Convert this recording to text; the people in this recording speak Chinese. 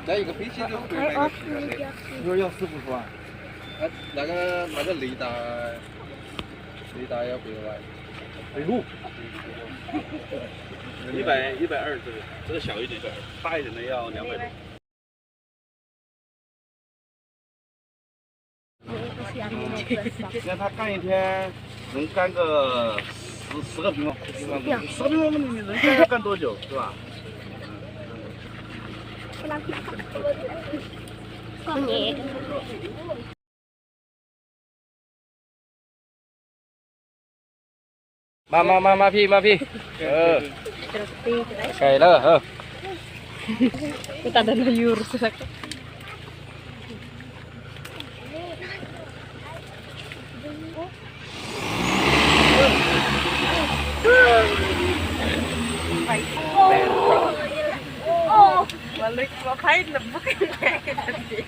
再一个飞机就可以买个皮卡车。一会儿要师傅是吧？那个雷达要回来。北路。120这个小一点的，大一点的要200多。像他干一天能干个十个平方，10个平方米，你人干要干多久是吧？มาพี่ไก่แล้วKita ada layur sak. Oh, balik ngapain lebuk kayak tadi.